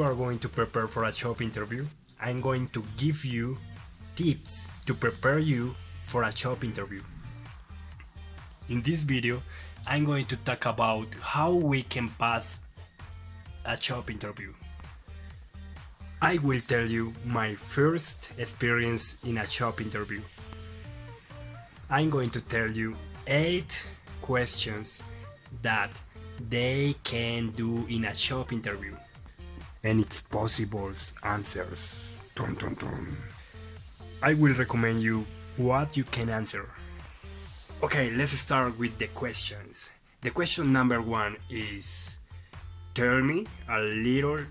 you are going to prepare for a job interview, I'm going to give you tips to prepare you for a job interview. In this video, I'm going to talk about how we can pass a job interview. I will tell you my first experience in a job interview. I'm going to tell you 8 questions that they can do in a job interview. And it's possible answers. Dun, dun, dun. I will recommend you what you can answer. Okay, let's start with the questions. The question number 1 is, tell me a little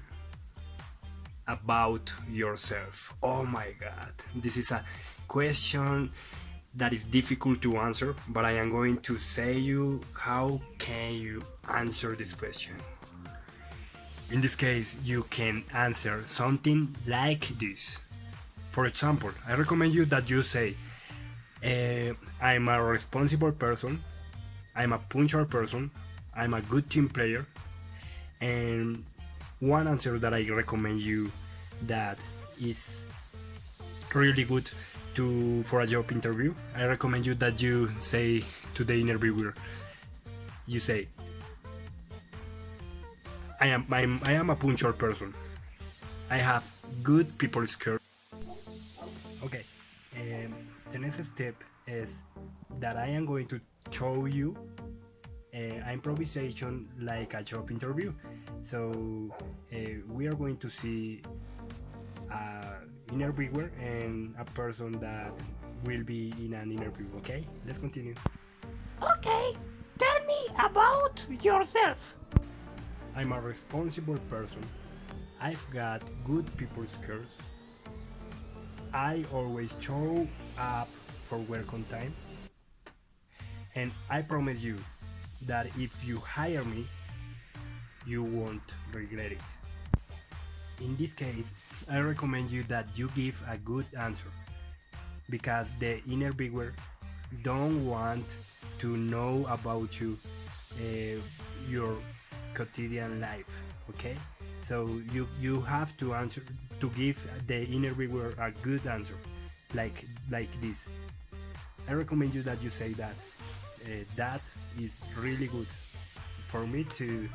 about yourself. Oh my god, this is a question that is difficult to answer, but I am going to say you how can you answer this question. In this case, you can answer something like this. For example, I recommend you that you say, I'm a responsible person, I'm a punctual person, I'm a good team player. And one answer that I recommend you that is really good for a job interview, I recommend you that you say to the interviewer, you say, I am a punctual person. I have good people skills. Okay, the next step is that I am going to show you improvisation like a job interview. So we are going to see an interviewer and a person that will be in an interview. Okay, let's continue. Okay, tell me about yourself. I'm a responsible person. I've got good people skills. I always show up for work on time. And I promise you that if you hire me, you won't regret it. In this case, I recommend you that you give a good answer, because the interviewer don't want to know about you, your quotidian life. Okay, so you have to answer, to give the interviewer a good answer, like this. I recommend you that you say that. That is really good for me to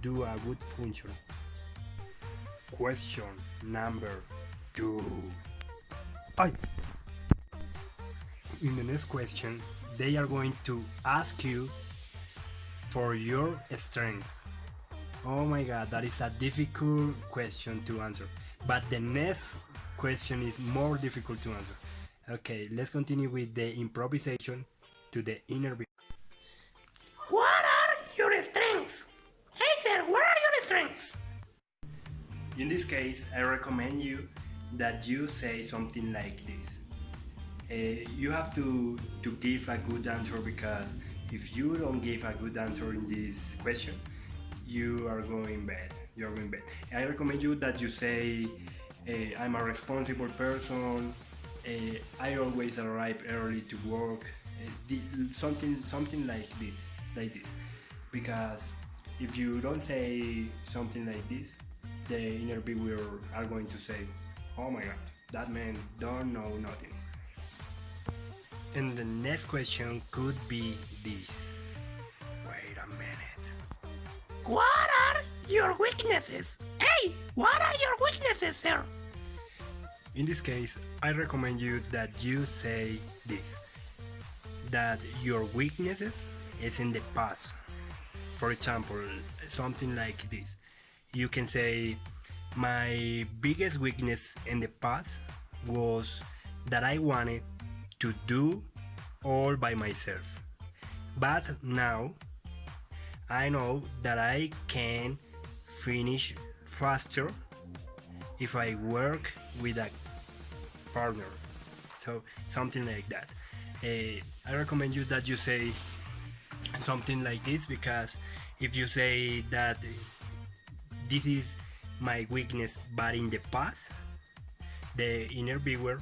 do a good function. Question number 2. In the next question, they are going to ask you for your strengths. Oh my god, that is a difficult question to answer. But the next question is more difficult to answer. Okay, let's continue with the improvisation to the interview. What are your strengths? Hey sir, what are your strengths? In this case, I recommend you that you say something like this. You have to give a good answer, because if you don't give a good answer in this question, you are going bad. I recommend you that you say, I'm a responsible person. I always arrive early to work. Something like this. Because if you don't say something like this, the interviewer are going to say, oh my god, that man don't know nothing. And the next question could be this. Wait a minute. What are your weaknesses? Hey, what are your weaknesses, sir? In this case, I recommend you that you say this, that your weaknesses is in the past. For example, something like this. You can say, my biggest weakness in the past was that I wanted to do all by myself. But now I know that I can finish faster if I work with a partner. So something like that. I recommend you that you say something like this, because if you say that this is my weakness but in the past, the interviewer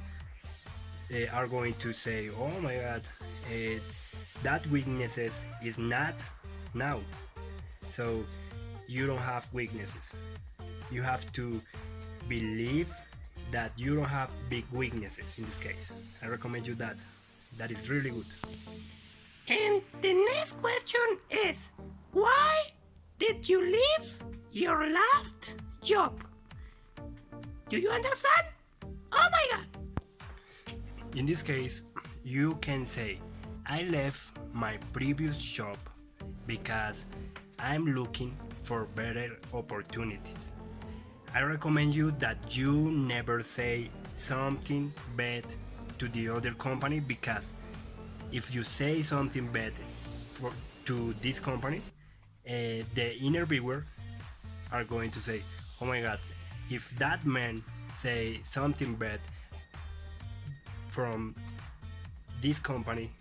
are going to say, oh my god, that weaknesses is not now, so you don't have weaknesses. you have to believe that you don't have big weaknesses in this case. I recommend you that. That is really good. And the next question is, why did you leave your last job? Do you understand? Oh my god! In this case, you can say, I left my previous job because I'm looking for better opportunities. I recommend you that you never say something bad to the other company, because if you say something bad to this company, the interviewer are going to say, oh my god, if that man say something bad from this company,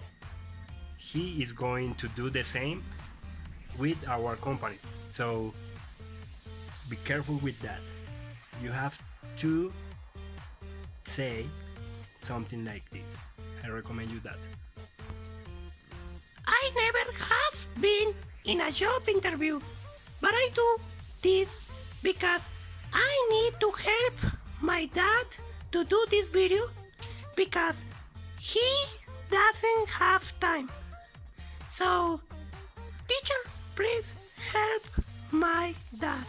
he is going to do the same with our company. So be careful with that. You have to say something like this. I recommend you that. I never have been in a job interview, but I do this because I need to help my dad to do this video because he doesn't have time. So, teacher, please help my dad.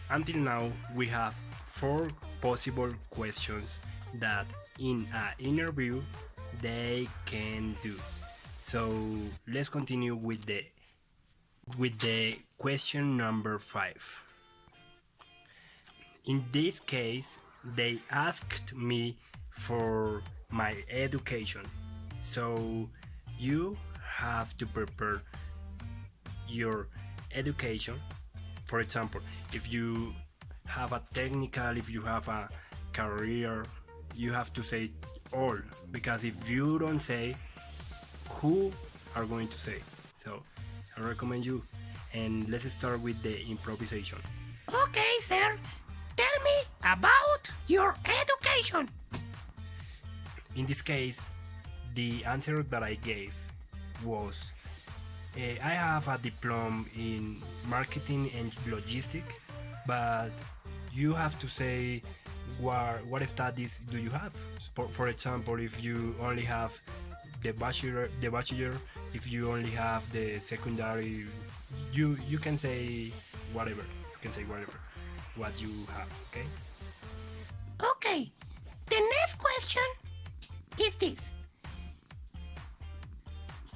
Until now, we have 4 possible questions that in an interview they can do. So let's continue with the question number 5. In this case, they asked me for my education. So you have to prepare your education. For example, if you have a technical, if you have a career, you have to say all, because if you don't say, who are going to say? So I recommend you, and let's start with the improvisation. Okay, sir. Tell me about your education. In this case, the answer that I gave was, I have a diploma in marketing and logistics, but you have to say what studies do you have. For example, if you only have the bachelor, if you only have the secondary, you can say whatever. You can say whatever what you have. Okay. Okay. The next question is this.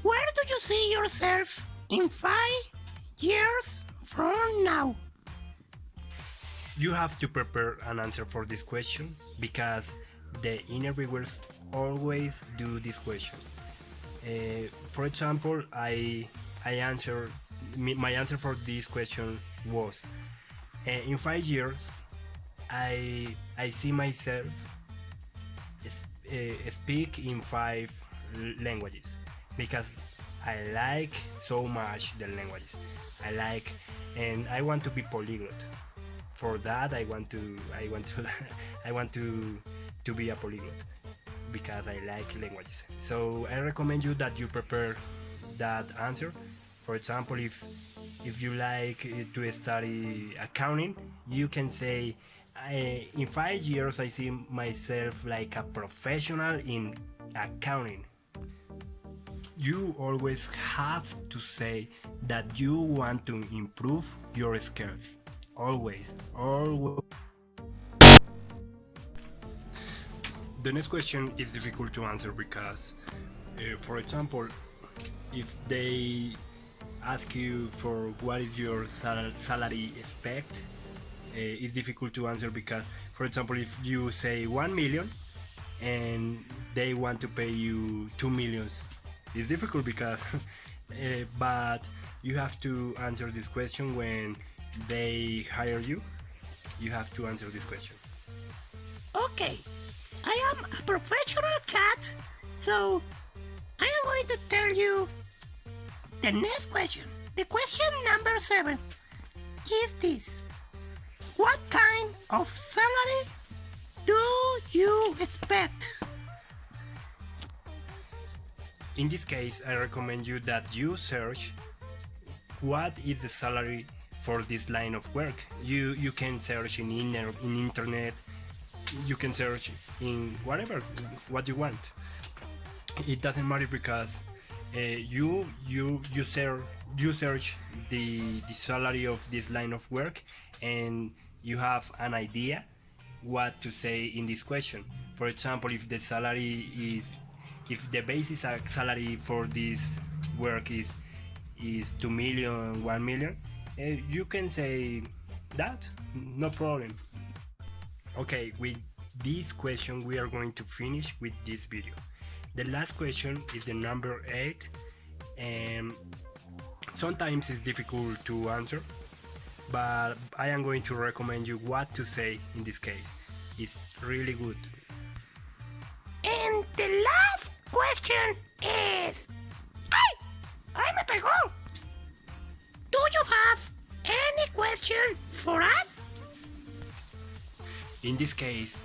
Where do you see yourself in 5 years from now? You have to prepare an answer for this question, because the interviewers always do this question. For example, my answer for this question was, in 5 years, I see myself speak in 5 languages, because I like so much the languages. And I want to be polyglot. For that, I want to be a polyglot, because I like languages. So I recommend you that you prepare that answer. For example, if you like to study accounting, you can say, in 5 years I see myself like a professional in accounting. You always have to say that you want to improve your skills. Always. The next question is difficult to answer because, for example, if they ask you for what is your salary expect, it's difficult to answer because, for example, if you say 1 million and they want to pay you 2 millions, it's difficult because but you have to answer this question when they hire you. You have to answer this question. Okay, I am a professional cat, so I am going to tell you the next question. The question number 7 is this. What kind of salary do you expect? In this case, I recommend you that you search what is the salary for this line of work. You can search in internet, you can search in whatever what you want. It doesn't matter because you search the salary of this line of work, and you have an idea what to say in this question. For example, if the basic salary for this work is 2 million, 1 million, you can say that, no problem. Okay, with this question we are going to finish with this video. The last question is the number 8, and sometimes it's difficult to answer, but I am going to recommend you what to say in this case. It's really good. And the last question is... ¡Ay! ¡Ay, me pegó! Do you have any question for us? In this case,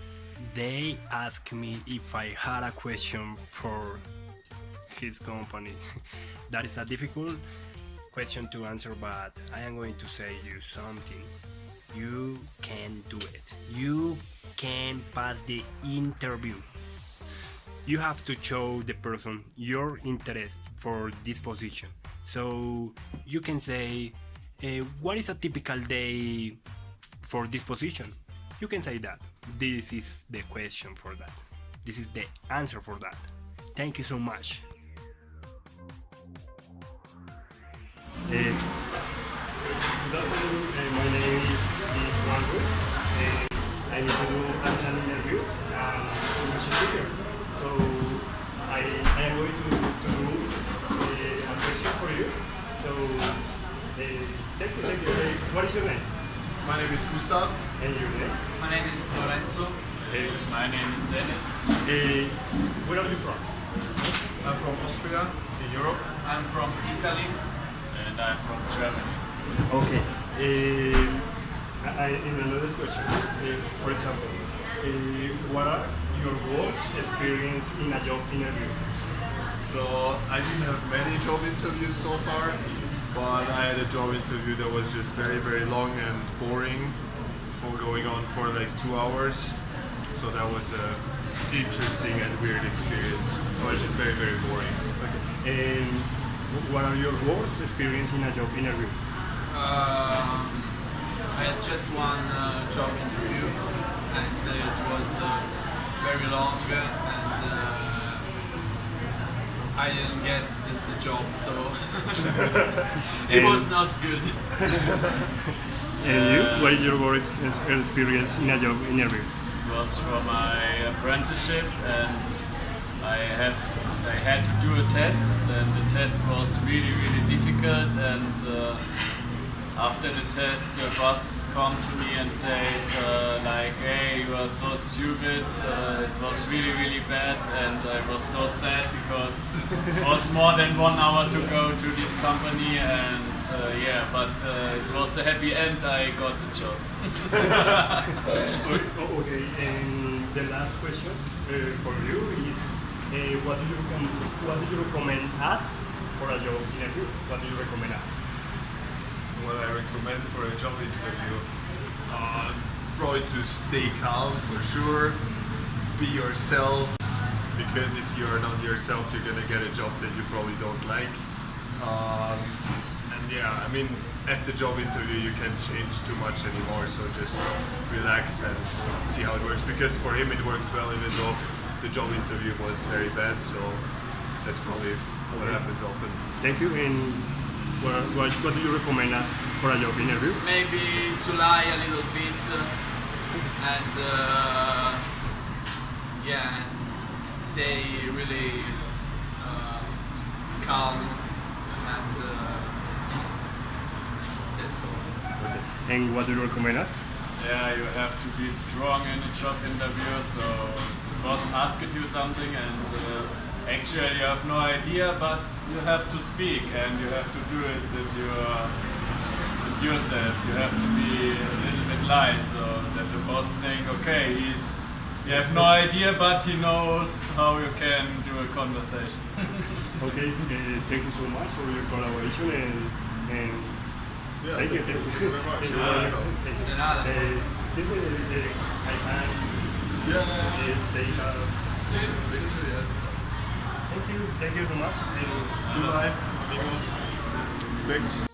they asked me if I had a question for his company. That is a difficult question to answer, but I am going to say you something. You can do it. You can pass the interview. You have to show the person your interest for this position. So you can say, what is a typical day for this position? You can say that. This is the question for that. This is the answer for that. Thank you so much. Good afternoon, my name is Juanjo. I need to do an interview English speaker. So I am going to do a question for you. So thank you. What is your name? My name is Gustav. And your name? My name is Lorenzo. My name is Dennis. Where are you from? I'm from Austria, in Europe. I'm from Italy. And I'm from Germany. Okay. In another question, for example, what are your worst experience in a job interview? So I didn't have many job interviews so far, but I had a job interview that was just very, very long and boring, for going on for like 2 hours. So that was a interesting and weird experience. It was just very, very boring. Okay. And what are your worst experience in a job interview? I had just one job interview, and it was very long, and I didn't get the job, so it was not good. And you? What is your worst experience in a job interview? It was for my apprenticeship, and I had to do a test, and the test was really, really difficult, and after the test the boss come to me and said like, hey, you are so stupid, it was really, really bad, and I was so sad because it was more than 1 hour to go to this company, and yeah, but it was a happy end, I got the job. Okay, and the last question for you is, what do you recommend us for a job interview? What do you recommend us? What I recommend for a job interview, probably to stay calm for sure, be yourself, because if you're not yourself you're gonna get a job that you probably don't like. And yeah, I mean, at the job interview you can't change too much anymore, so just relax and see how it works, because for him it worked well even though the job interview was very bad, so that's probably what happens often. Thank you. And what do you recommend us for a job interview? Maybe to lie a little bit, and yeah, and stay really calm, and that's all. Okay. And what do you recommend us? Yeah, you have to be strong in a job interview, so the boss asks you something, and actually you have no idea, but you have to speak, and you have to do it with yourself. You have to be a little bit live, so that the boss think, okay, you have no idea, but he knows how you can do a conversation. Okay, thank you so much for your collaboration, and Yeah, Thank you. thank you very much. Thank you. You're welcome. Thank you. De nada. This is I can. They have. Picture, yes. Thank you so much. Goodbye, amigos. Thanks.